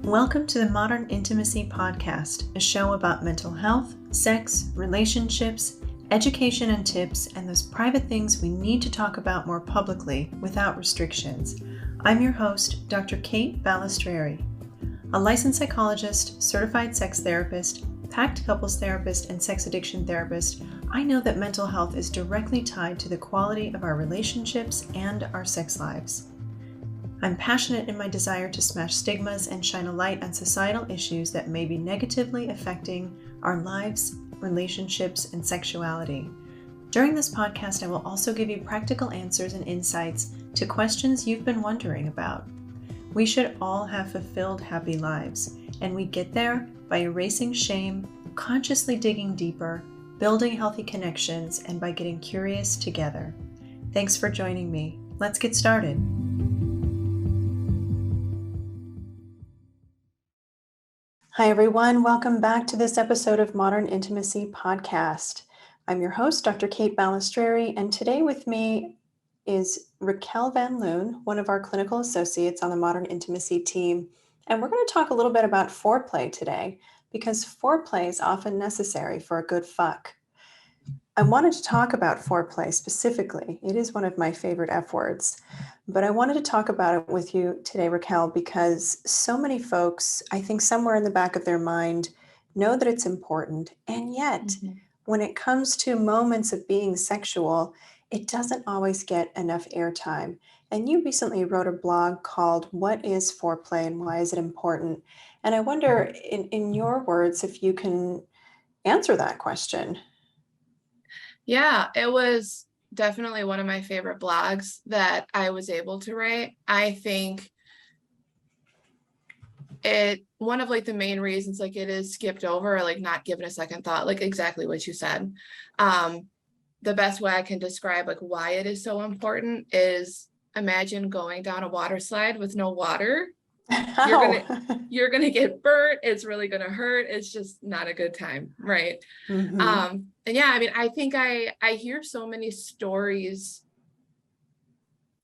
Welcome to the Modern Intimacy Podcast, a show about mental health, sex, relationships, education and tips, and those private things we need to talk about more publicly without restrictions. I'm your host, Dr. Kate Balestrieri. A licensed psychologist, certified sex therapist, packed couples therapist, and sex addiction therapist, I know that mental health is directly tied to the quality of our relationships and our sex lives. I'm passionate in my desire to smash stigmas and shine a light on societal issues that may be negatively affecting our lives, relationships, and sexuality. During this podcast, I will also give you practical answers and insights to questions you've been wondering about. We should all have fulfilled, happy lives, and we get there by erasing shame, consciously digging deeper, building healthy connections, and by getting curious together. Thanks for joining me. Let's get started. Hi, everyone. Welcome back to this episode of Modern Intimacy Podcast. I'm your host, Dr. Kate Balestrieri, and today with me is Raquel VanLoon, one of our clinical associates on the Modern Intimacy team. And we're going to talk a little bit about foreplay today, because foreplay is often necessary for a good fuck. I wanted to talk about foreplay specifically. It is one of my favorite F words, but I wanted to talk about it with you today, Raquel, because so many folks, I think somewhere in the back of their mind, know that it's important. And yet, when it comes to moments of being sexual, it doesn't always get enough airtime. And you recently wrote a blog called What is Foreplay and Why is it Important? And I wonder, in your words, if you can answer that question. Yeah, it was definitely one of my favorite blogs that I was able to write. I think one of the main reasons it is skipped over, or not given a second thought, exactly what you said. The best way I can describe why it is so important is imagine going down a water slide with no water. You're gonna get burnt. It's really gonna hurt. It's just not a good time, right? And yeah, I mean, I think I hear so many stories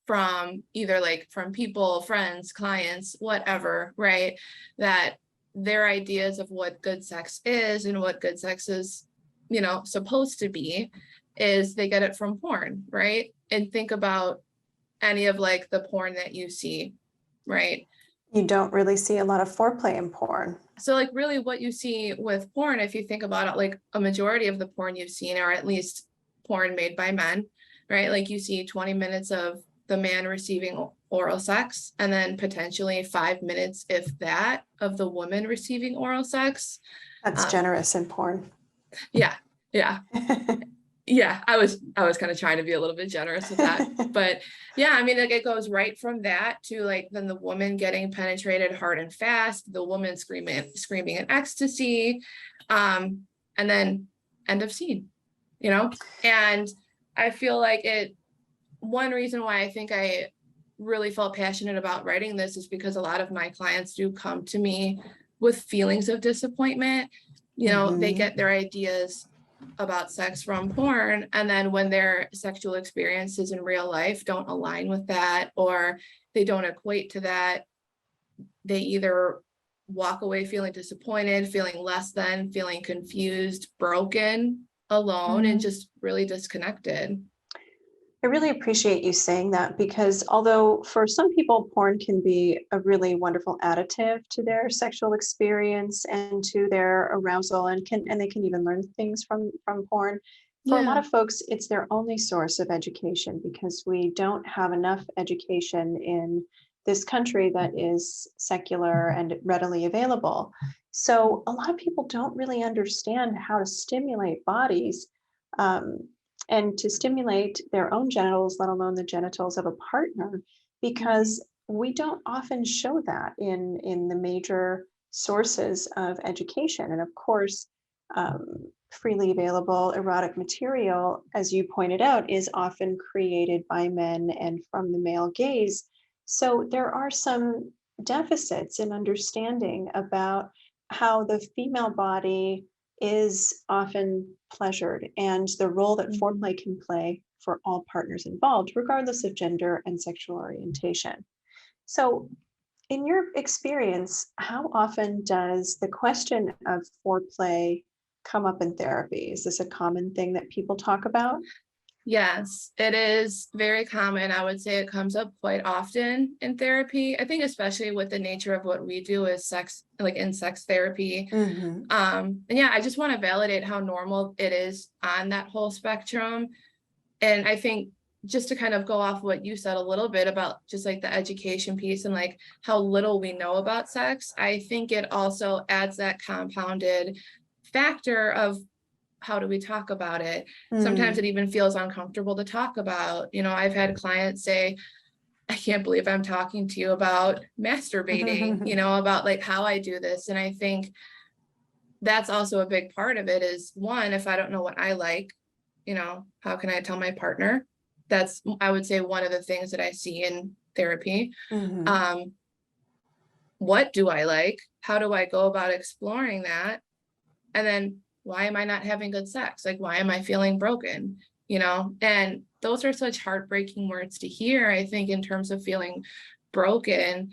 from either from people, friends, clients, whatever, right? That their ideas of what good sex is and what good sex is, supposed to be, is they get it from porn, right? And think about any of the porn that you see, right? You don't really see a lot of foreplay in porn. So really what you see with porn, if you think about it, a majority of the porn you've seen, or at least porn made by men, right? You see 20 minutes of the man receiving oral sex, and then potentially 5 minutes, if that, of the woman receiving oral sex. That's generous in porn. Yeah. Yeah, I was kind of trying to be a little bit generous with that. But yeah, I mean, it goes right from that to then the woman getting penetrated hard and fast, the woman screaming in ecstasy, and then end of scene, and I feel one reason why I think I really felt passionate about writing this is because a lot of my clients do come to me with feelings of disappointment. They get their ideas about sex from porn, and then when their sexual experiences in real life don't align with that, or they don't equate to that, they either walk away feeling disappointed, feeling less than, feeling confused, broken, alone, and just really disconnected. I really appreciate you saying that, because although for some people porn can be a really wonderful additive to their sexual experience and to their arousal, and they can even learn things from porn, for a lot of folks it's their only source of education, because we don't have enough education in this country that is secular and readily available. So a lot of people don't really understand how to stimulate bodies, and to stimulate their own genitals, let alone the genitals of a partner, because we don't often show that in the major sources of education. And of course, freely available erotic material, as you pointed out, is often created by men and from the male gaze. So there are some deficits in understanding about how the female body is often pleasured, and the role that foreplay can play for all partners involved, regardless of gender and sexual orientation. So In your experience, how often does the question of foreplay come up in therapy? Is this a common thing that people talk about? Yes, it is very common. I would say it comes up quite often in therapy. I think especially with the nature of what we do is sex, like in sex therapy. Mm-hmm. And yeah, I just want to validate how normal it is on that whole spectrum. And I think just to kind of go off what you said a little bit about just like the education piece and like how little we know about sex, I think it also adds that compounded factor of how do we talk about it? Sometimes it Mm. even feels uncomfortable to talk about. You know, I've had clients say, I can't believe I'm talking to you about masturbating, you know, about like how I do this. And I think that's also a big part of it is one, if I don't know what I like, you know, how can I tell my partner? That's, I would say, one of the things that I see in therapy. Mm-hmm. Um, what do I like? How do I go about exploring that? And then why am I not having good sex? Like, why am I feeling broken? You know, and those are such heartbreaking words to hear, I think, in terms of feeling broken.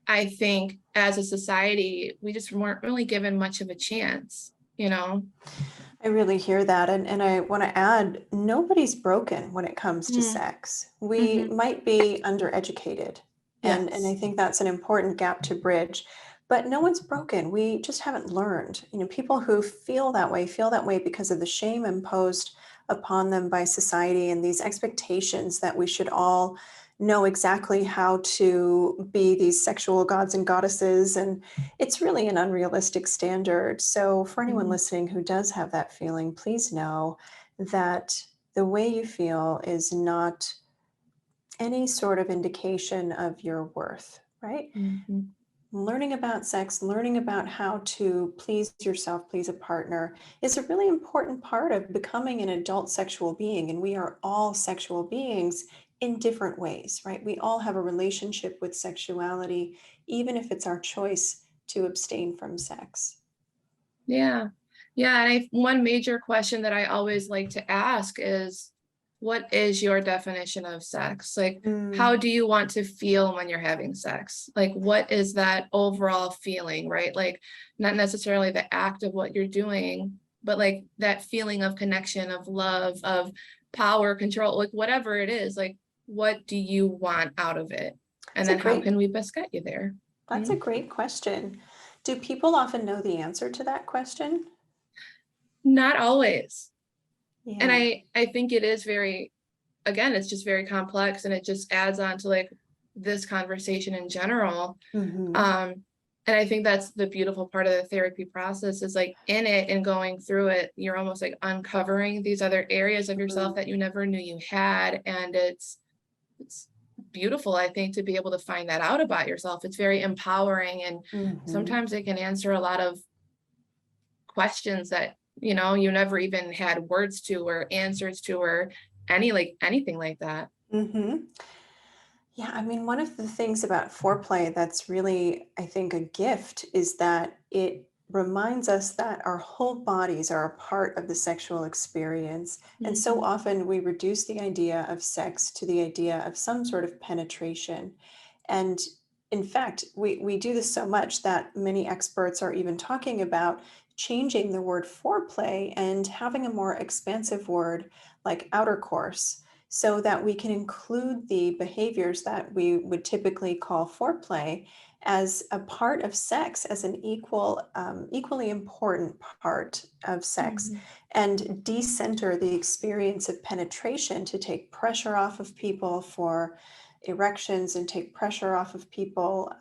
I think as a society, we just weren't really given much of a chance, you know? I really hear that. And I want to add, nobody's broken when it comes to Mm, sex. We hmm. might be undereducated. And I Yes. think that's an important gap to bridge. But no one's broken. We just haven't learned. You know, people who feel that way because of the shame imposed upon them by society and these expectations that we should all know exactly how to be these sexual gods and goddesses. And it's really an unrealistic standard. So, for anyone Mhm. listening who does have that feeling, please know that the way you feel is not any sort of indication of your worth, right? Mhm. Learning about sex, learning about how to please yourself, please a partner is a really important part of becoming an adult sexual being. And we are all sexual beings in different ways, right? We all have a relationship with sexuality, even if it's our choice to abstain from sex. Yeah. Yeah. And one major question that I always like to ask is, what is your definition of sex? Like, how Mm, do you want to feel when you're having sex? Like, what is that overall feeling, right? Like, not necessarily the act of what you're doing, but like that feeling of connection, of love, of power, control, like whatever it is, like, what do you want out of it? And that's a then how great can we best get you there? that's a Mhm. great question. Do people often know the answer to that question? Not always. And Yeah. I think it is very, again, it's just very complex and it just adds on to like this conversation in general. Hmm. Um, and I think that's the beautiful part of the therapy process is like in it and going through it, you're almost like uncovering these other areas of yourself that you never knew you had. And it's beautiful, I think, to be able to find that out about yourself. It's very empowering. And Hmm. sometimes it can answer a lot of questions that, you know, you never even had words to or answers to or anything like that. Hmm. Yeah, I mean, one of the things about foreplay that's really, I think, a gift is that it reminds us that our whole bodies are a part of the sexual experience. And so Mhm. often we reduce the idea of sex to the idea of some sort of penetration. And in fact, we do this so much that many experts are even talking about changing the word foreplay and having a more expansive word like outer course so that we can include the behaviors that we would typically call foreplay as a part of sex, as an equally important part of sex, Mhm. and decenter the experience of penetration to take pressure off of people for erections and take pressure off of people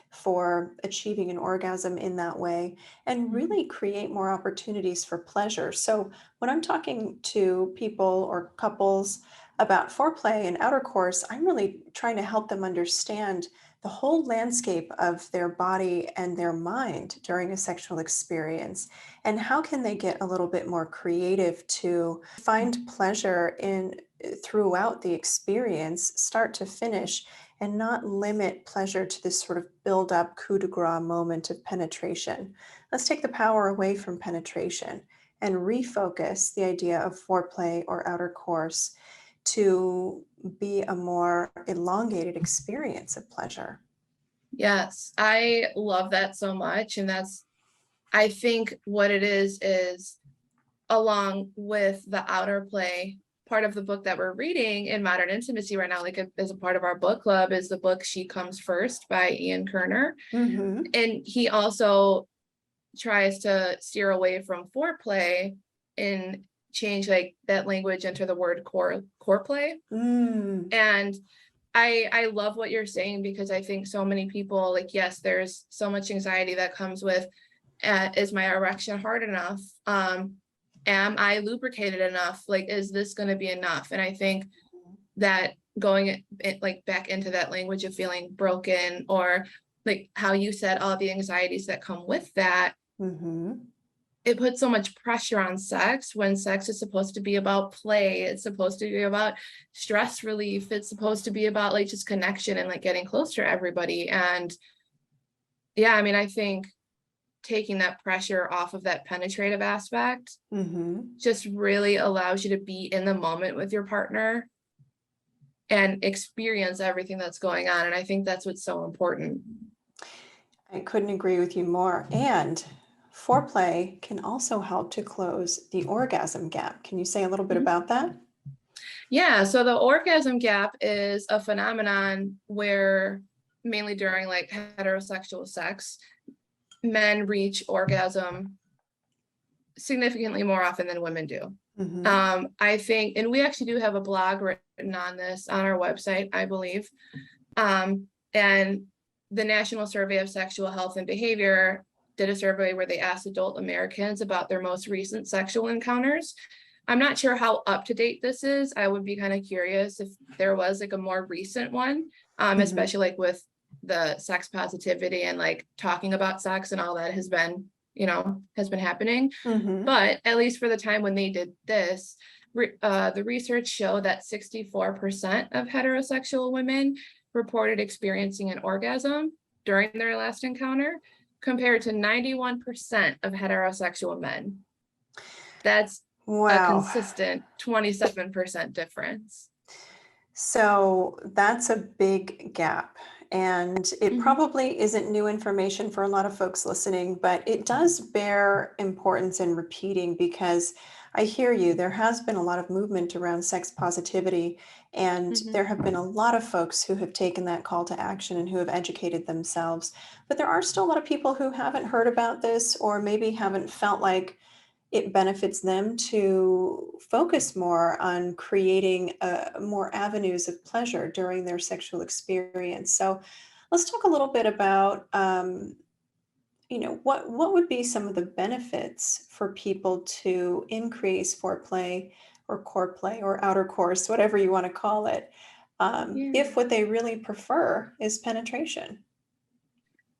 for achieving an orgasm in that way, and Mhm. really create more opportunities for pleasure. So when I'm talking to people or couples about foreplay and outer course, I'm really trying to help them understand the whole landscape of their body and their mind during a sexual experience. And how can they get a little bit more creative to find pleasure in throughout the experience, start to finish, and not limit pleasure to this sort of build up coup de grace moment of penetration. Let's take the power away from penetration and refocus the idea of foreplay or outer course to be a more elongated experience of pleasure. Yes, I love that so much. And I think what it is along with the outer play, part of the book that we're reading in modern intimacy right now, like as a part of our book club, is the book She Comes First by Ian Kerner. Mm-hmm. And he also tries to steer away from foreplay and change like that language into the word core play. And I love what you're saying, because I think so many people, like, yes, there's so much anxiety that comes with, is my erection hard enough? Am I lubricated enough? Like, is this going to be enough? And I think that going like back into that language of feeling broken, or like how you said, all the anxieties that come with that, it puts so much pressure on sex, when sex is supposed to be about play. It's supposed to be about stress relief. It's supposed to be about like just connection and like getting close to everybody. And yeah, I mean, I think taking that pressure off of that penetrative aspect just really allows you to be in the moment with your partner and experience everything that's going on. And I think that's what's so important. I couldn't agree with you more. And foreplay can also help to close the orgasm gap. Can you say a little bit about that? Yeah, so the orgasm gap is a phenomenon where, mainly during like heterosexual sex, men reach orgasm significantly more often than women do. I think, and we actually do have a blog written on this on our website, I believe. And the National Survey of Sexual Health and Behavior did a survey where they asked adult Americans about their most recent sexual encounters. I'm not sure how up to date this is. I would be kind of curious if there was like a more recent one, especially like with the sex positivity and like talking about sex and all that has been happening. But at least for the time when they did this, the research showed that 64% of heterosexual women reported experiencing an orgasm during their last encounter, compared to 91% of heterosexual men. That's a consistent 27% difference. So that's a big gap. And it probably isn't new information for a lot of folks listening, but it does bear importance in repeating, because I hear you, there has been a lot of movement around sex positivity, and there have been a lot of folks who have taken that call to action and who have educated themselves. But there are still a lot of people who haven't heard about this, or maybe haven't felt like it benefits them to focus more on creating more avenues of pleasure during their sexual experience. So let's talk a little bit about, what would be some of the benefits for people to increase foreplay or core play or outer course, whatever you want to call it, if what they really prefer is penetration.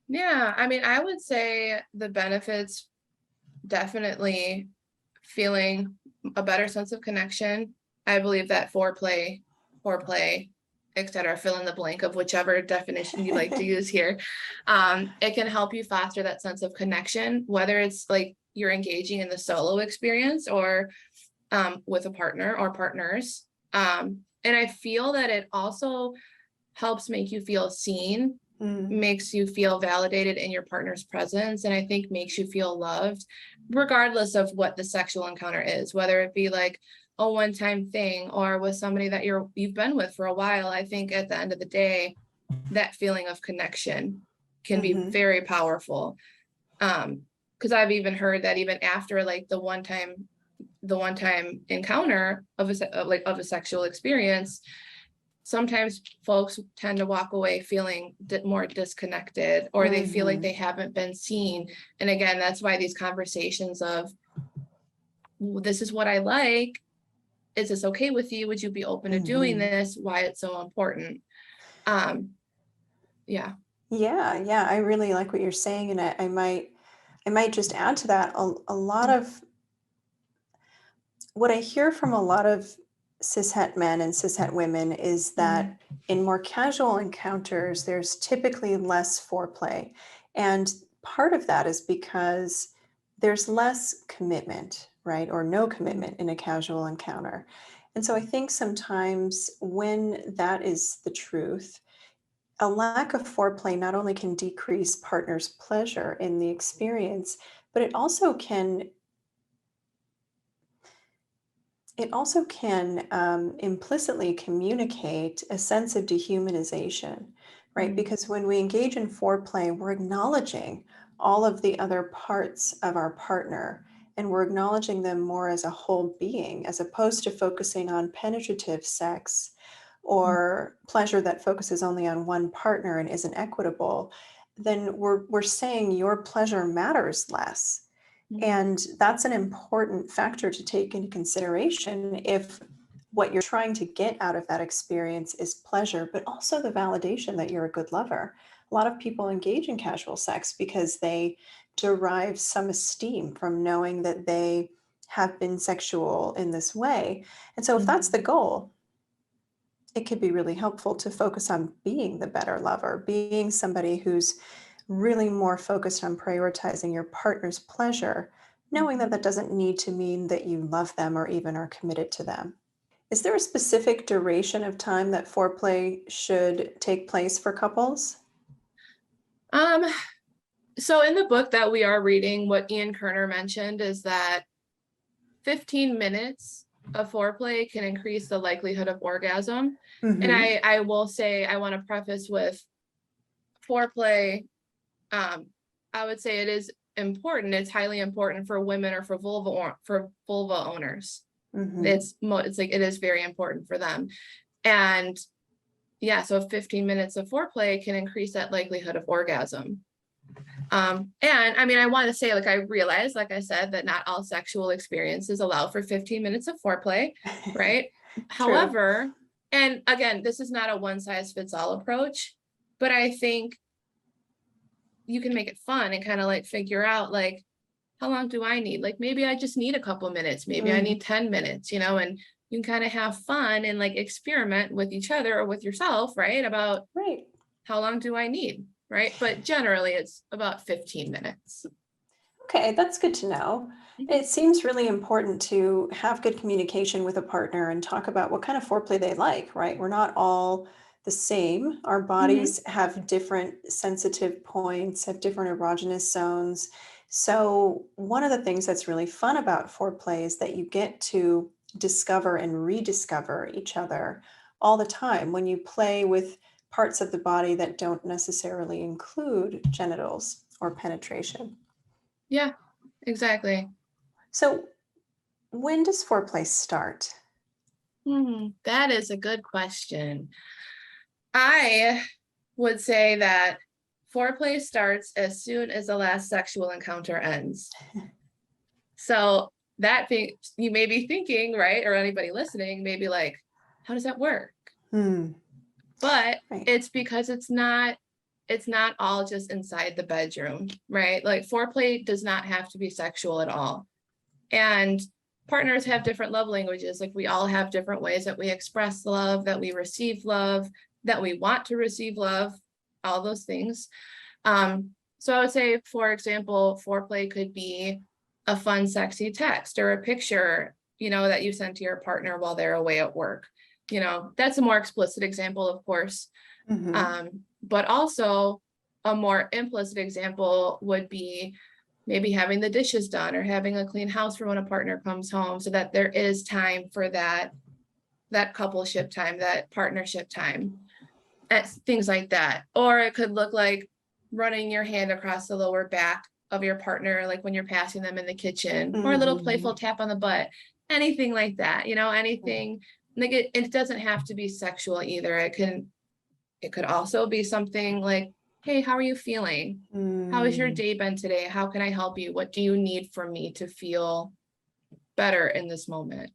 Yeah, I mean, I would say the benefits, definitely feeling a better sense of connection. I believe that foreplay, etc., fill in the blank of whichever definition you like to use here. It can help you foster that sense of connection, whether it's like you're engaging in the solo experience or with a partner or partners. And I feel that it also helps make you feel seen, makes you feel validated in your partner's presence, and I think makes you feel loved, regardless of what the sexual encounter is, whether it be like a one-time thing or with somebody that you've been with for a while. I think at the end of the day, that feeling of connection can be very powerful. Because I've even heard that even after like the one-time encounter of a sexual experience, sometimes folks tend to walk away feeling more disconnected, or they feel like they haven't been seen. And again, that's why these conversations of, this is what I like, is this okay with you? Would you be open to doing this? Why it's so important. Yeah. I really like what you're saying. And I might just add to that, a lot of what I hear from a lot of cishet men and cishet women is that in more casual encounters, there's typically less foreplay. And part of that is because there's less commitment, right? Or no commitment in a casual encounter. And so I think sometimes when that is the truth, a lack of foreplay not only can decrease partners' pleasure in the experience, but it also can implicitly communicate a sense of dehumanization, right? Mm, Because when we engage in foreplay, we're acknowledging all of the other parts of our partner, and we're acknowledging them more as a whole being, as opposed to focusing on penetrative sex mm, or pleasure that focuses only on one partner and isn't equitable. Then we're saying your pleasure matters less, mm, and that's an important factor to take into consideration if what you're trying to get out of that experience is pleasure, but also the validation that you're a good lover. A lot of people engage in casual sex because they derive some esteem from knowing that they have been sexual in this way. And so, if that's mm. the goal, it could be really helpful to focus on being the better lover, being somebody who's really more focused on prioritizing your partner's pleasure, knowing that Mhm. that doesn't need to mean that you love them or even are committed to them. Is there a specific duration of time that foreplay should take place for couples? Um, so in the book that we are reading, what Ian Kerner mentioned is that 15 minutes of foreplay can increase the likelihood of orgasm. And Hmm. I will say, I want to preface with foreplay. I would say it is important. It's highly important for women or for vulva owners. Hmm. It's like, it is very important for them. And yeah, so 15 minutes of foreplay can increase that likelihood of orgasm. And I mean, I want to say, like, I realize, like I said, that not all sexual experiences allow for 15 minutes of foreplay, right? True. However, and again, this is not a one size fits all approach, but I think you can make it fun and kind of like figure out, like, how long do I need? Like, maybe I just need a couple minutes, maybe I Mm, need 10 minutes, and you can kind of have fun and like experiment with each other or with yourself, right? About right. how long do I need, right? But generally it's about 15 minutes. Okay, that's good to know. Mhm. It seems really important to have good communication with a partner and talk about what kind of foreplay they like, right? We're not all the same. Our Mhm. bodies have different sensitive points, have different erogenous zones. So, one of the things that's really fun about foreplay is that you get to discover and rediscover each other all the time when you play with parts of the body that don't necessarily include genitals or penetration. Yeah, exactly. So, when does foreplay start? That is a good question. I would say that foreplay starts as soon as the last sexual encounter ends. So that thing, you may be thinking, right? Or anybody listening may be like, how does that work? Hmm. But Right. it's because it's not all just inside the bedroom, right? Like, foreplay does not have to be sexual at all. And partners have different love languages. Like, we all have different ways that we express love, that we receive love, that we want to receive love, all those things. So I would say, for example, foreplay could be a fun, sexy text or a picture, that you send to your partner while they're away at work. That's a more explicit example, of course. Hmm. But also a more implicit example would be maybe having the dishes done or having a clean house for when a partner comes home, so that there is time for that coupleship time, that partnership time, and things like that. Or it could look like running your hand across the lower back of your partner, like when you're passing them in the kitchen, or a little Hmm. playful tap on the butt, anything like that, anything. Like, it doesn't have to be sexual either. It could also be something like, hey, how are you feeling? How has your Mm. day been today? How can I help you? What do you need from me to feel better in this moment?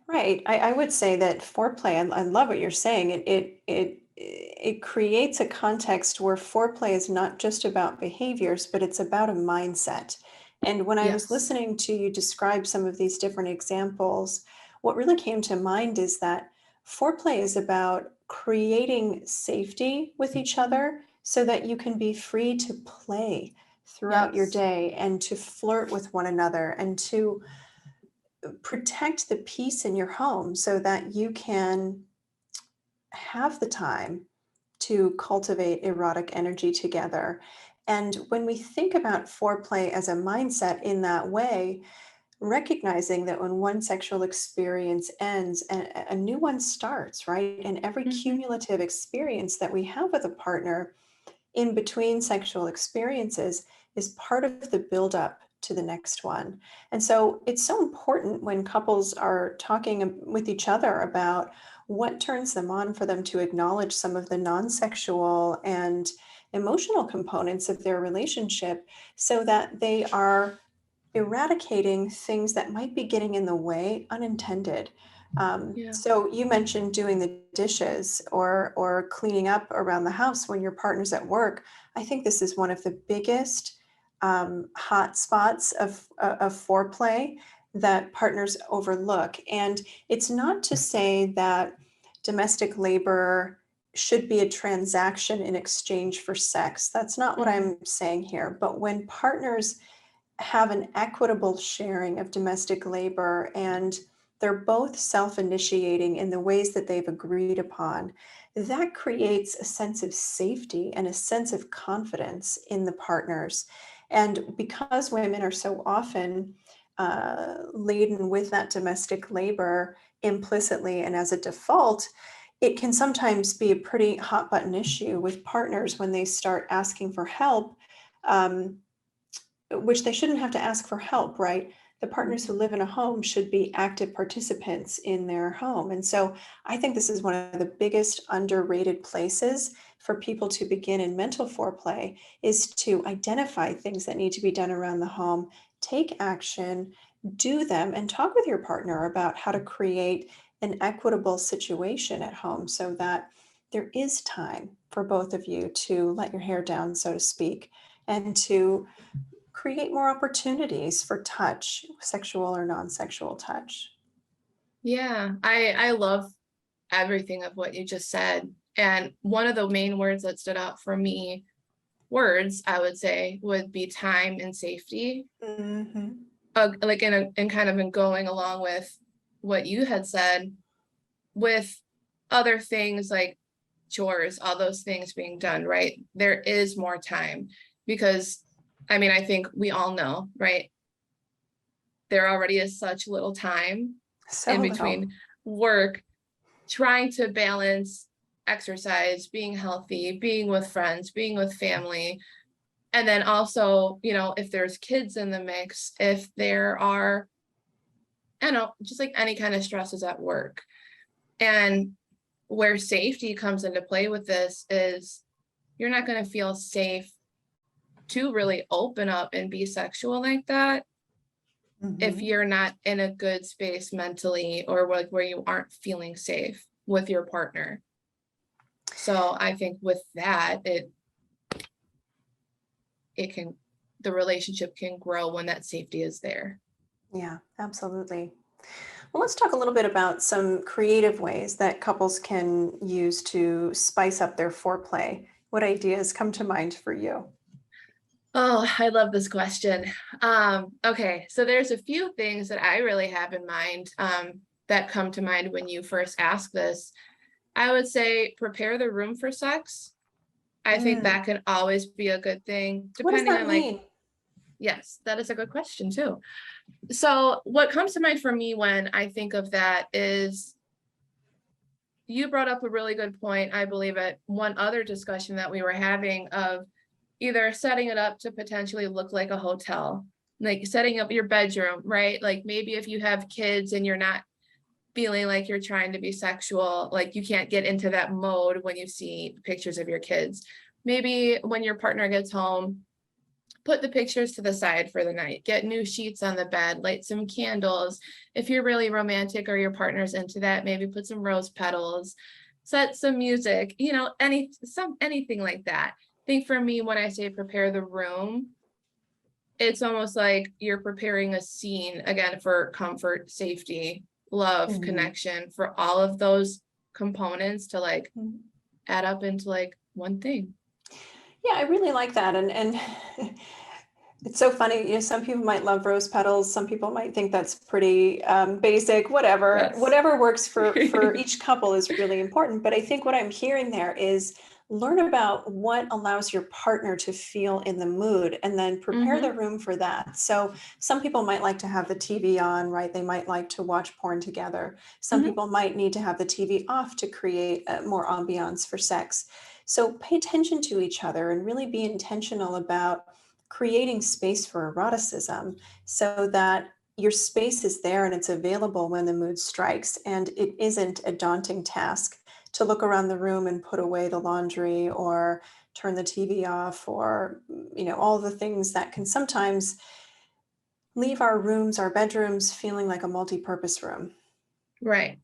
Right. I would say that foreplay, I love what you're saying. It creates a context where foreplay is not just about behaviors, but it's about a mindset. And when I was Yes. listening to you describe some of these different examples, what really came to mind is that foreplay is about creating safety with each Mhm. other so that you can be free to play throughout your Yes. day and to flirt with one another and to protect the peace in your home so that you can have the time to cultivate erotic energy together. And when we think about foreplay as a mindset in that way, recognizing that when one sexual experience ends, a new one starts, right? And every Mhm. cumulative experience that we have with a partner in between sexual experiences is part of the buildup to the next one. And so it's so important when couples are talking with each other about what turns them on for them to acknowledge some of the non sexual and emotional components of their relationship so that they are eradicating things that might be getting in the way unintended. Yeah. So you mentioned doing the dishes or cleaning up around the house when your partner's at work. I think this is one of the biggest hot spots of foreplay that partners overlook. And it's not to say that domestic labor should be a transaction in exchange for sex. That's not what Mhm. I'm saying here. But when partners have an equitable sharing of domestic labor and they're both self-initiating in the ways that they've agreed upon, that creates a sense of safety and a sense of confidence in the partners. And because women are so often laden with that domestic labor implicitly and as a default, it can sometimes be a pretty hot button issue with partners when they start asking for help. Um, which they shouldn't have to ask for help, right? The partners who Mhm. live in a home should be active participants in their home. And so I think this is one of the biggest underrated places for people to begin in mental foreplay is to identify things that need to be done around the home, take action, do them, and talk with your partner about how to create an equitable situation at home so that there is time for both of you to let your hair down, so to speak, and to create more opportunities for touch, sexual or non-sexual touch. Yeah, I love everything of what you just said. And one of the main words that stood out for me, words, I would say, would be time and safety. Mhm. Like in kind of in going along with what you had said, with other things like chores, all those things being done, right? There is more time because I mean, I think we all know, right? There already is such little time So in little. between work, trying to balance exercise, being healthy, being with friends, being with family. And then also, if there's kids in the mix, if there are, I don't know, just like any kind of stresses at work. And where safety comes into play with this is you're not going to feel safe to really open up and be sexual like that if Mhm. you're not in a good space mentally or like where you aren't feeling safe with your partner. So I think with that, it can, the relationship can grow when that safety is there. Yeah, absolutely. Well, let's talk a little bit about some creative ways that couples can use to spice up their foreplay. What ideas come to mind for you? Oh, I love this question. Okay, so there's a few things that I really have in mind that come to mind when you first ask this. I would say prepare the room for sex. I think Mm. that can always be a good thing, What does depending that on like, mean? yes, that is a good question too. So what comes to mind for me when I think of that is you brought up a really good point, I believe, at one other discussion that we were having of either setting it up to potentially look like a hotel, like setting up your bedroom, right? Like maybe if you have kids and you're not feeling like you're trying to be sexual, like you can't get into that mode when you see pictures of your kids. Maybe when your partner gets home, put the pictures to the side for the night, get new sheets on the bed, light some candles. If you're really romantic or your partner's into that, maybe put some rose petals, set some music, anything like that. I think for me, when I say prepare the room, it's almost like you're preparing a scene again for comfort, safety, love, Mhm. connection, for all of those components to like Mhm. add up into like one thing. Yeah, I really like that. And it's so funny. Some people might love rose petals. Some people might think that's pretty basic. Whatever, Yes. whatever works for each couple is really important. But I think what I'm hearing there is learn about what allows your partner to feel in the mood, and then prepare the Mm-hmm. room for that. So some people might like to have the TV on, right? They might like to watch porn together. Some Mm-hmm. people might need to have the TV off to create more ambiance for sex. So pay attention to each other and really be intentional about creating space for eroticism so that your space is there and it's available when the mood strikes, and it isn't a daunting task to look around the room and put away the laundry or turn the TV off, or all the things that can sometimes leave our rooms, our bedrooms, feeling like a multi-purpose room. Right.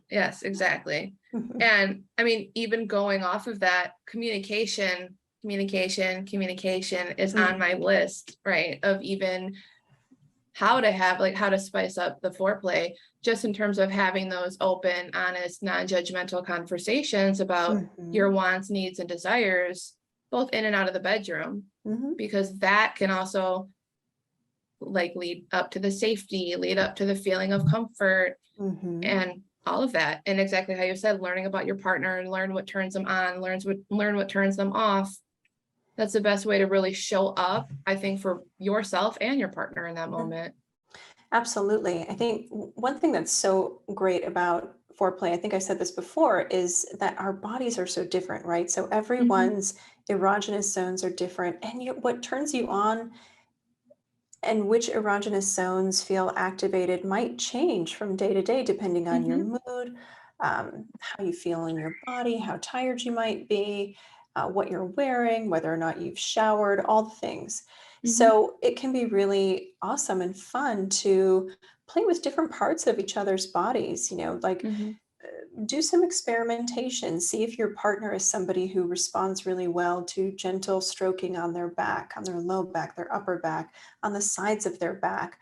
Yes, exactly. Mhm. And I mean, even going off of that, communication is on my Mhm. list, right? Of even how to spice up the foreplay, just in terms of having those open, honest, non-judgmental conversations about your Mhm. wants, needs, and desires, both in and out of the bedroom, Mhm. because that can also like lead up to the safety, lead up to the feeling of comfort, Mhm. and all of that. And exactly how you said, learning about your partner and learn what turns them on, learn what turns them off. That's the best way to really show up, I think, for yourself and your partner in that Mhm. moment. Absolutely. I think one thing that's so great about foreplay, I think I said this before, is that our bodies are so different, right? So Mm-hmm. everyone's erogenous zones are different, and what turns you on and which erogenous zones feel activated might change from day to day depending on your Mm-hmm. mood, how you feel in your body, how tired you might be, what you're wearing, whether or not you've showered, all the things. Mm-hmm. So it can be really awesome and fun to play with different parts of each other's bodies, like Mm-hmm. do some experimentation. See if your partner is somebody who responds really well to gentle stroking on their back, on their low back, their upper back, on the sides of their back.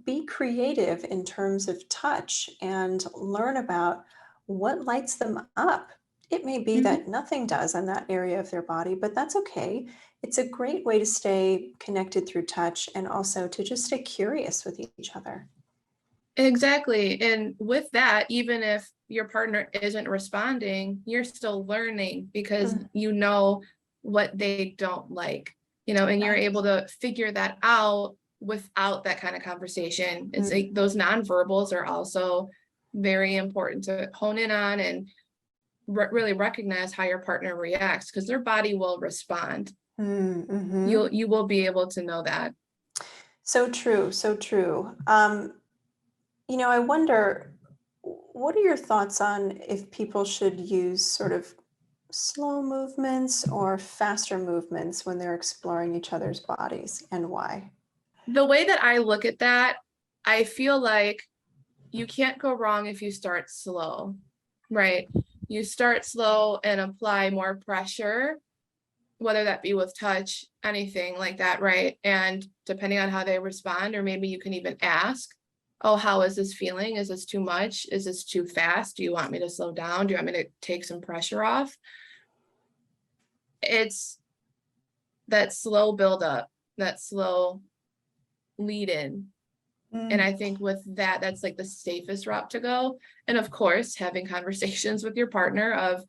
Be creative in terms of touch and learn about what lights them up. It may be Mm-hmm. that nothing does on that area of their body, but that's okay. It's a great way to stay connected through touch and also to just stay curious with each other. Exactly. And with that, even if your partner isn't responding, you're still learning because Mm, you know what they don't like, and you're right. able to figure that out without that kind of conversation. It's like Mm, those nonverbals are also very important to hone in on and really recognize how your partner reacts, because their body will respond. mhm. You will be able to know that. So true, so true. I wonder, what are your thoughts on if people should use sort of slow movements or faster movements when they're exploring each other's bodies, and why? The way that I look at that, I feel like you can't go wrong if you start slow, right? You start slow and apply more pressure, whether that be with touch, anything like that, right? And depending on how they respond, or maybe you can even ask, oh, how is this feeling? Is this too much? Is this too fast? Do you want me to slow down? Do you want me to take some pressure off? It's that slow buildup, that slow lead in. And Mm, I think with that, that's like the safest route to go. And of course, having conversations with your partner of,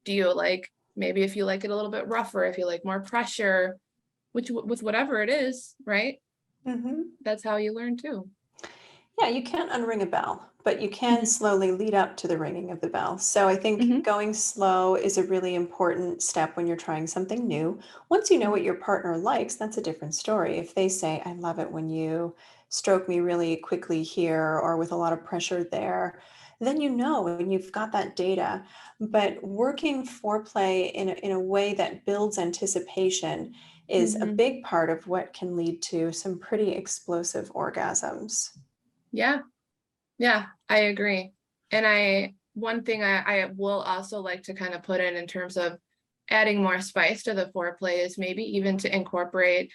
do you like, maybe if you like it a little bit rougher, if you like more pressure, which with whatever it is, right? mhm. That's how you learn too. Yeah, you can't unring a bell, but you can Hmm. slowly lead up to the ringing of the bell. So I think Hmm. going slow is a really important step when you're trying something new. Once you know what your partner likes, that's a different story. If they say, I love it when you stroke me really quickly here or with a lot of pressure there, then you know and you've got that data. But working foreplay in a way that builds anticipation is a Hmm. big part of what can lead to some pretty explosive orgasms. Yeah, yeah, I agree. And one thing I will also like to kind of put in terms of adding more spice to the foreplay is maybe even to incorporate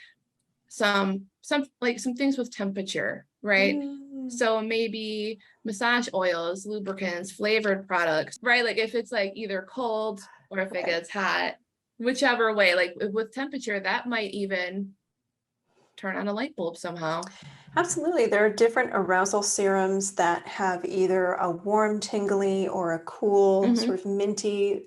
some things with temperature, right? Mm, So maybe massage oils, lubricants, flavored products, right? Like if it's like either cold or if it right. gets hot, whichever way, like with temperature, that might even turn on a light bulb somehow. Absolutely. There are different arousal serums that have either a warm, tingly, or a cool, Hmm. sort of minty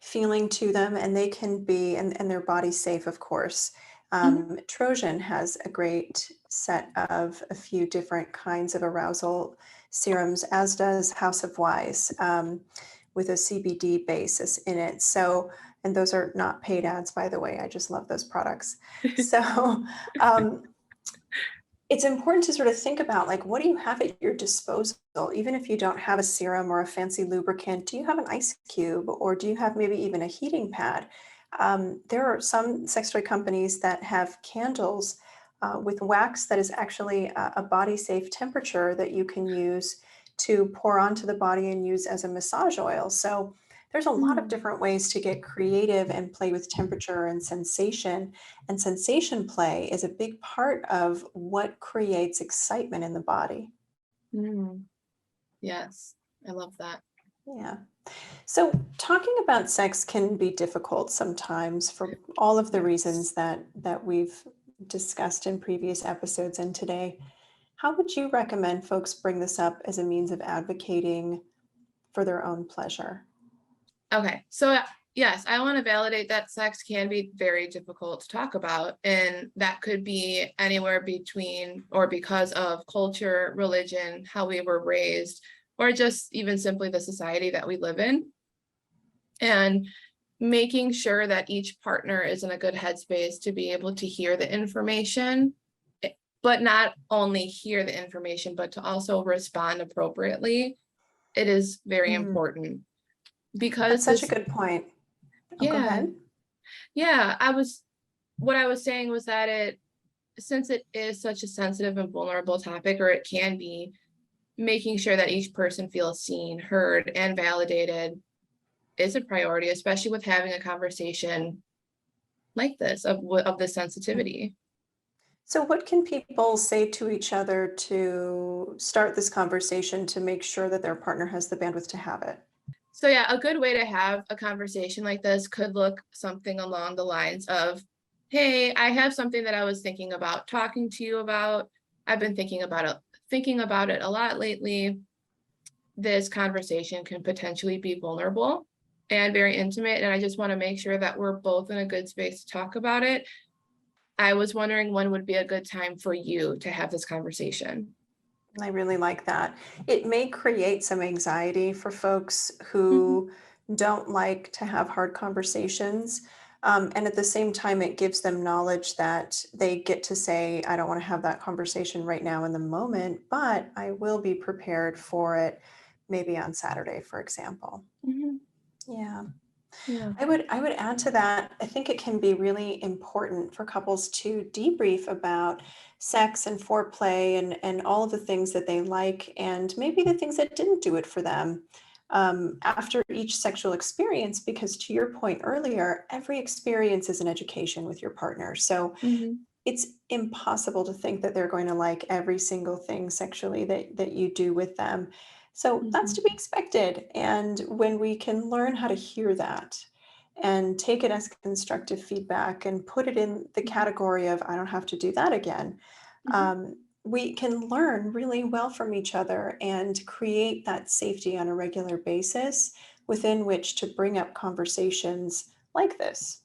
feeling to them, and they can be, and they're body safe, of course. Hmm. Trojan has a great set of a few different kinds of arousal serums, as does House of Wise, with a CBD basis in it. So, and those are not paid ads, by the way. I just love those products. So, it's important to sort of think about, like, what do you have at your disposal? Even if you don't have a serum or a fancy lubricant, do you have an ice cube, or do you have maybe even a heating pad? There are some sex toy companies that have candles with wax that is actually a body safe temperature that you can use to pour onto the body and use as a massage oil. So there's a lot of different ways to get creative and play with temperature and sensation. And sensation play is a big part of what creates excitement in the body. Mm. Yes, I love that. Yeah. So talking about sex can be difficult sometimes for all of the Yes. reasons that we've discussed in previous episodes and today. How would you recommend folks bring this up as a means of advocating for their own pleasure? Okay, so yes, I want to validate that sex can be very difficult to talk about, and that could be anywhere between or because of culture, religion, how we were raised, or just even simply the society that we live in. And making sure that each partner is in a good headspace to be able to hear the information, but not only hear the information, but to also respond appropriately. It is very Mm, important because that's such a this, good point. Oh, go yeah, ahead. yeah, what I was saying was that since it is such a sensitive and vulnerable topic, or it can be, making sure that each person feels seen, heard, and validated is a priority, especially with having a conversation like this of the sensitivity. So, what can people say to each other to start this conversation to make sure that their partner has the bandwidth to have it? So yeah, a good way to have a conversation like this could look something along the lines of, hey, I have something that I was thinking about talking to you about. I've been thinking about it a lot lately. This conversation can potentially be vulnerable and very intimate, and I just want to make sure that we're both in a good space to talk about it. I was wondering when would be a good time for you to have this conversation. I really like that. It may create some anxiety for folks Mhm. who don't like to have hard conversations. And at the same time, it gives them knowledge that they get to say, I don't want to have that conversation right now in the moment, but I will be prepared for it maybe on Saturday, for example. Mhm. Yeah. Yeah. I would add to that, I think it can be really important for couples to debrief about sex and foreplay and all of the things that they like and maybe the things that didn't do it for them after each sexual experience, because to your point earlier, every experience is an education with your partner. So Mhm. it's impossible to think that they're going to like every single thing sexually that you do with them. So that's to Mhm. be expected. And when we can learn how to hear that and take it as constructive feedback and put it in the Mhm. category of, I don't have to do that again, Mhm. we can learn really well from each other and create that safety on a regular basis within which to bring up conversations like this.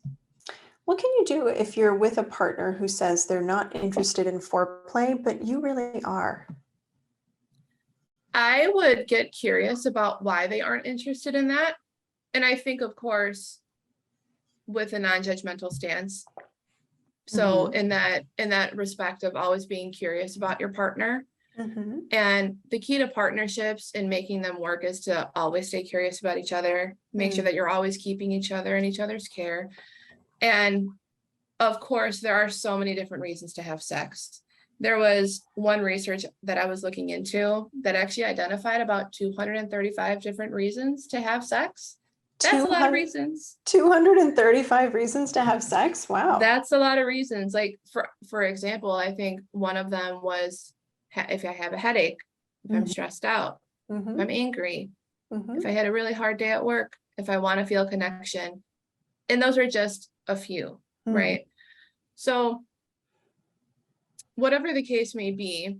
What can you do if you're with a partner who says they're not interested in foreplay, but you really are? I would get curious about why they aren't interested in that. And I think, of course, with a non-judgmental stance. So Hmm. in that respect of always being curious about your partner. Hmm. And the key to partnerships and making them work is to always stay curious about each other, make sure Mm. that you're always keeping each other in each other's care. And of course, there are so many different reasons to have sex. There was one research that I was looking into that actually identified about 235 different reasons to have sex. That's a lot of 200, reasons. 235 reasons to have sex? Wow. That's a lot of reasons. Like for example, I think one of them was if I have a headache, if I'm Hmm. stressed out, if I'm Hmm. angry, if Hmm. I had a really hard day at work, if I want to feel connection. And those are just a few, Hmm. right? So whatever the case may be,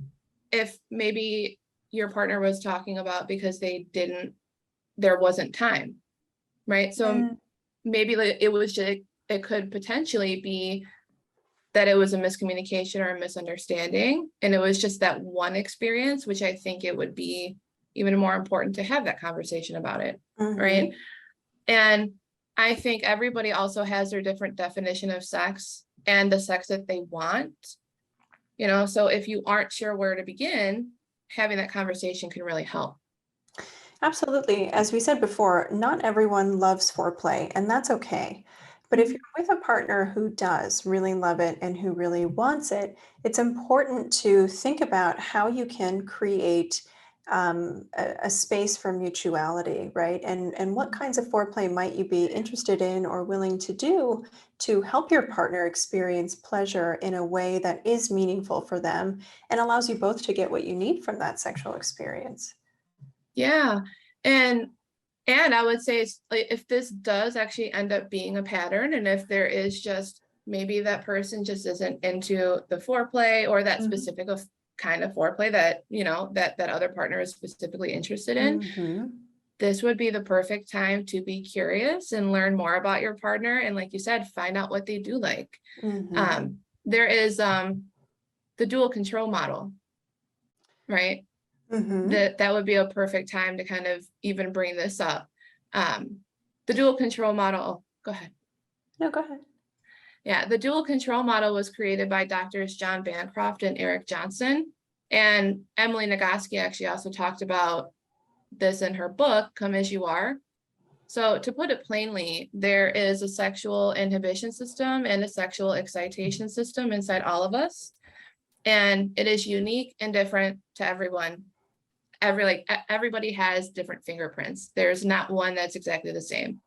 if maybe your partner was talking about because there wasn't time, right? So maybe like it was just, it could potentially be that it was a miscommunication or a misunderstanding, and it was just that one experience, which I think it would be even more important to have that conversation about it, right? And I think everybody also has their different definition of sex and the sex that they want, you know, so if you aren't sure where to begin, having that conversation can really help. Absolutely. As we said before, not everyone loves foreplay, and that's okay. But if you're with a partner who does really love it and who really wants it, it's important to think about how you can create a space for mutuality, right? And what kinds of foreplay might you be interested in or willing to do to help your partner experience pleasure in a way that is meaningful for them and allows you both to get what you need from that sexual experience. Yeah. And I would say it's like, if this does actually end up being a pattern, and if there is just maybe that person just isn't into the foreplay or that specific kind of foreplay that, you know, that other partner is specifically interested in, this would be the perfect time to be curious and learn more about your partner. And like you said, find out what they do like. There is the dual control model, right? That would be a perfect time to kind of even bring this up. The dual control model, go ahead. No, go ahead. Yeah, the dual control model was created by doctors John Bancroft and Eric Johnson. And Emily Nagoski actually also talked about this in her book, Come As You Are. So to put it plainly, there is a sexual inhibition system and a sexual excitation system inside all of us. And it is unique and different to everyone. Everybody has different fingerprints. There's not one that's exactly the same.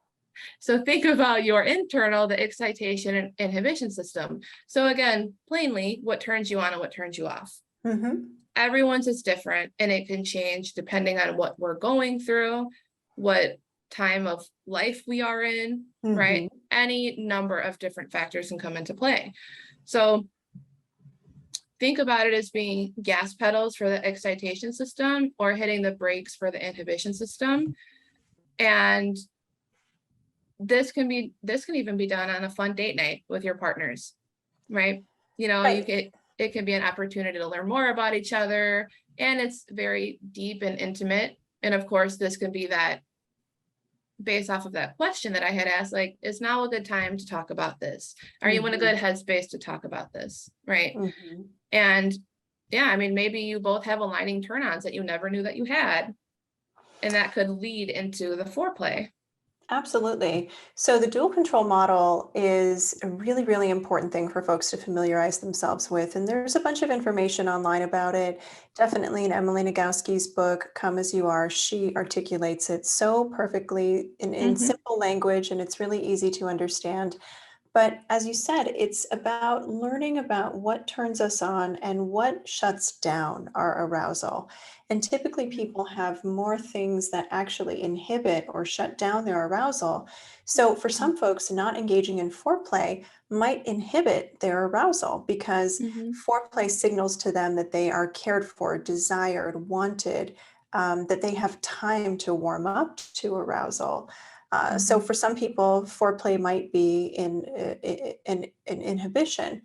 So think about your internal, the excitation and inhibition system. So again, plainly, what turns you on and what turns you off. Everyone's is different, and it can change depending on what we're going through, what time of life we are in, right? Any number of different factors can come into play. So think about it as being gas pedals for the excitation system or hitting the brakes for the inhibition system. And this can even be done on a fun date night with your partners, right? You know, it can be an opportunity to learn more about each other, and it's very deep and intimate. And of course, this can be that based off of that question that I had asked, like, is now a good time to talk about this? Are you in a good headspace to talk about this, right? And yeah, I mean, maybe you both have aligning turn-ons that you never knew that you had, and that could lead into the foreplay. Absolutely. So the dual control model is a really, really important thing for folks to familiarize themselves with. And there's a bunch of information online about it. Definitely in Emily Nagoski's book, Come As You Are, she articulates it so perfectly in simple language, and it's really easy to understand. But as you said, it's about learning about what turns us on and what shuts down our arousal. And typically people have more things that actually inhibit or shut down their arousal. So for some folks, not engaging in foreplay might inhibit their arousal because foreplay signals to them that they are cared for, desired, wanted, that they have time to warm up to arousal. So for some people, foreplay might be in inhibition,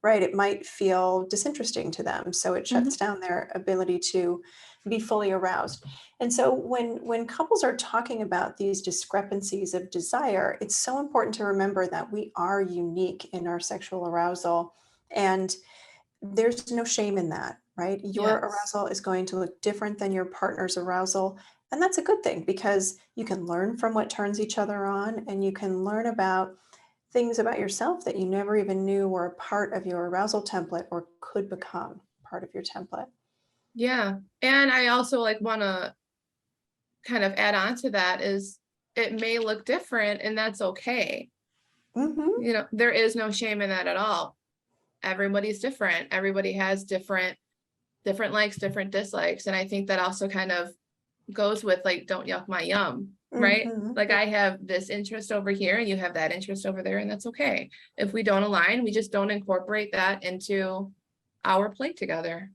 right? It might feel disinteresting to them. So it shuts down their ability to be fully aroused. And so when couples are talking about these discrepancies of desire, it's so important to remember that we are unique in our sexual arousal. And there's no shame in that, right? Your arousal is going to look different than your partner's arousal. And that's a good thing because you can learn from what turns each other on, and you can learn about things about yourself that you never even knew were a part of your arousal template or could become part of your template. Yeah. And I also want to kind of add on to that is it may look different, and that's okay. You know, there is no shame in that at all. Everybody's different. Everybody has different likes, different dislikes. And I think that also kind of goes with don't yuck my yum, right? Like I have this interest over here and you have that interest over there, and that's okay. If we don't align, we just don't incorporate that into our play together.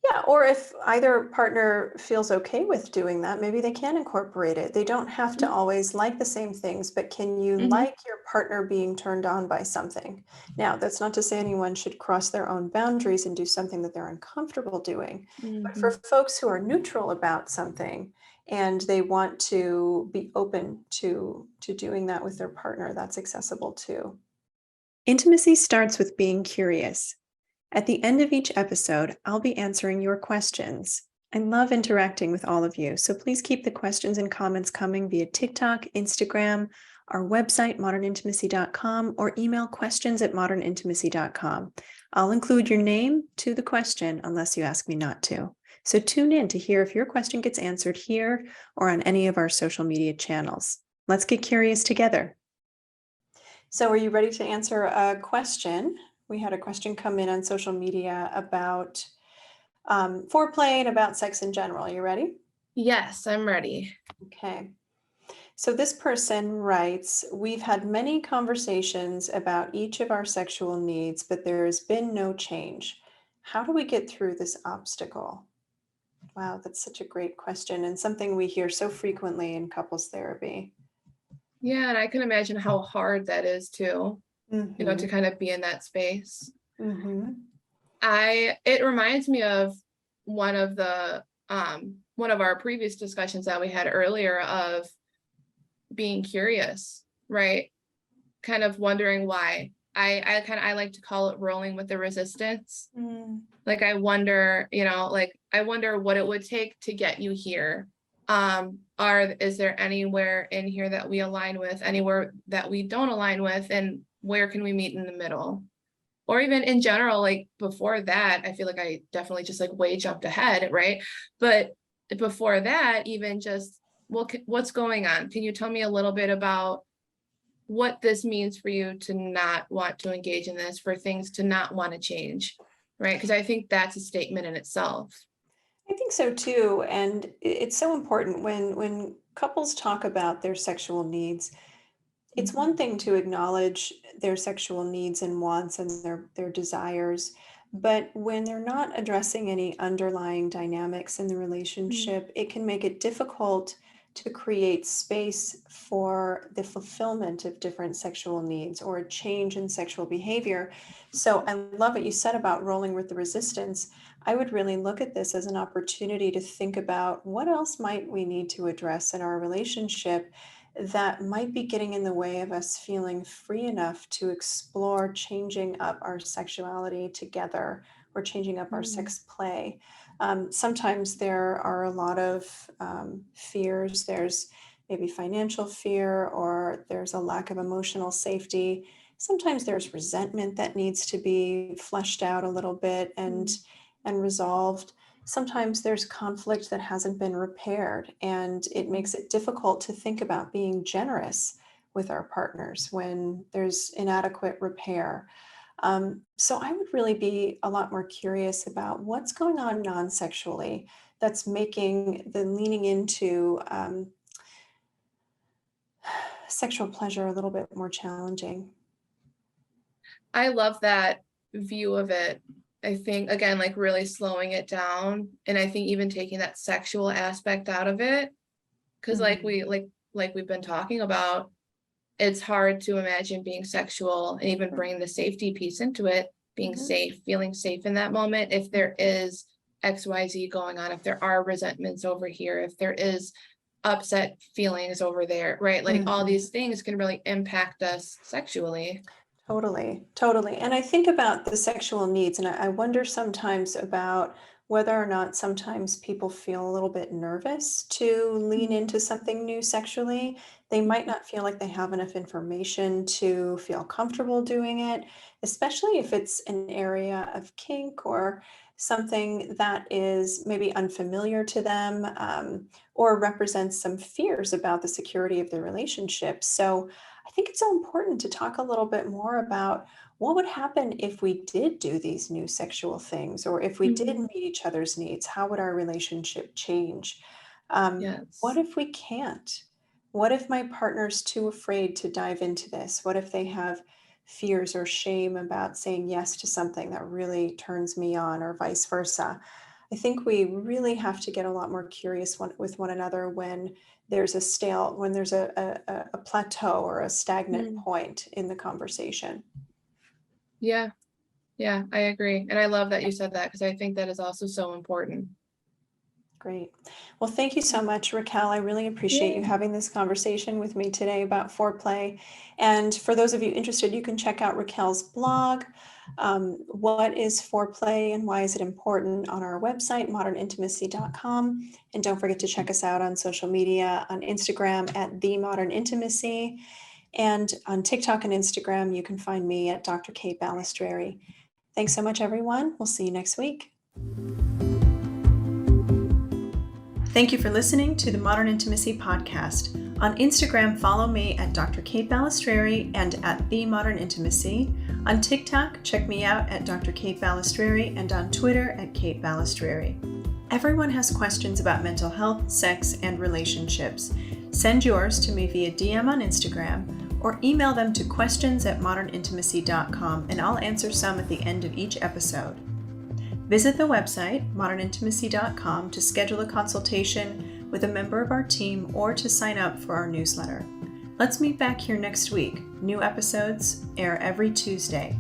Yeah, or if either partner feels okay with doing that, maybe they can incorporate it. They don't have to always like the same things, but can you Mm-hmm. like your partner being turned on by something? Now, that's not to say anyone should cross their own boundaries and do something that they're uncomfortable doing. But for Mm-hmm. folks who are neutral about something and they want to be open to doing that with their partner, that's accessible too. Intimacy starts with being curious. At the end of each episode, I'll be answering your questions. I love interacting with all of you, so please keep the questions and comments coming via TikTok, Instagram, our website, modernintimacy.com, or email questions@modernintimacy.com. I'll include your name to the question unless you ask me not to. So tune in to hear if your question gets answered here or on any of our social media channels. Let's get curious together. So are you ready to answer a question? We had a question come in on social media about foreplay and about sex in general. Are you ready? Yes, I'm ready. Okay. So this person writes, we've had many conversations about each of our sexual needs, but there has been no change. How do we get through this obstacle? Wow, that's such a great question and something we hear so frequently in couples therapy. Yeah, and I can imagine how hard that is too, Mm-hmm. to kind of be in that space. Mm-hmm. It reminds me of one of our previous discussions that we had earlier of being curious, right? Kind of wondering why. I like to call it rolling with the resistance. Mm. Like I wonder, I wonder what it would take to get you here. Is there anywhere in here that we align with, anywhere that we don't align with, and where can we meet in the middle? Or even in general, like before that, I feel like I definitely just like way jumped ahead, right? But before that, even just, well, what's going on? Can you tell me a little bit about what this means for you to not want to engage in this, for things to not want to change, right? Because I think that's a statement in itself. I think so too. And it's so important when couples talk about their sexual needs. It's one thing to acknowledge their sexual needs and wants and their desires, but when they're not addressing any underlying dynamics in the relationship, it can make it difficult to create space for the fulfillment of different sexual needs or a change in sexual behavior. So I love what you said about rolling with the resistance. I would really look at this as an opportunity to think about what else might we need to address in our relationship that might be getting in the way of us feeling free enough to explore changing up our sexuality together or changing up our sex play. Sometimes there are a lot of fears. There's maybe financial fear, or there's a lack of emotional safety. Sometimes there's resentment that needs to be fleshed out a little bit and resolved. Sometimes there's conflict that hasn't been repaired, and it makes it difficult to think about being generous with our partners when there's inadequate repair. So I would really be a lot more curious about what's going on non-sexually that's making the leaning into sexual pleasure a little bit more challenging. I love that view of it. I think, again, like really slowing it down. And I think even taking that sexual aspect out of it. Cause like we've been talking about, it's hard to imagine being sexual and even bringing the safety piece into it, being safe, feeling safe in that moment. If there is XYZ going on, if there are resentments over here, if there is upset feelings over there, right? Like all these things can really impact us sexually. Totally, totally. And I think about the sexual needs, and I wonder sometimes about whether or not sometimes people feel a little bit nervous to lean into something new sexually. They might not feel like they have enough information to feel comfortable doing it, especially if it's an area of kink or something that is maybe unfamiliar to them, or represents some fears about the security of the relationship. So I think it's so important to talk a little bit more about what would happen if we did do these new sexual things, or if we did meet each other's needs. How would our relationship change? What Yes. if we can't? What if my partner's too afraid to dive into this? What if they have fears or shame about saying yes to something that really turns me on, or vice versa. I think we really have to get a lot more curious with one another when there's when there's a plateau or a stagnant Mm. point in the conversation. Yeah. Yeah, I agree. And I love that you said that, because I think that is also so important. Great. Well, thank you so much, Raquel. I really appreciate you Yeah. having this conversation with me today about foreplay. And for those of you interested, you can check out Raquel's blog, What is Foreplay and Why is it Important, on our website, modernintimacy.com. And don't forget to check us out on social media, on Instagram at The Modern Intimacy. And on TikTok and Instagram, you can find me at Dr. Kate Balestrieri. Thanks so much, everyone. We'll see you next week. Thank you for listening to the Modern Intimacy Podcast. On Instagram, follow me at Dr. Kate Balestrieri and at The Modern Intimacy. On TikTok, check me out at Dr. Kate Balestrieri, and on Twitter at Kate Balestrieri. Everyone has questions about mental health, sex, and relationships. Send yours to me via DM on Instagram or email them to questions@modernintimacy.com, and I'll answer some at the end of each episode. Visit the website, modernintimacy.com, to schedule a consultation with a member of our team or to sign up for our newsletter. Let's meet back here next week. New episodes air every Tuesday.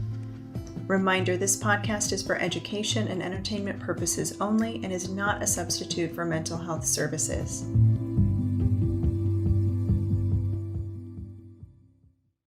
Reminder, this podcast is for education and entertainment purposes only and is not a substitute for mental health services.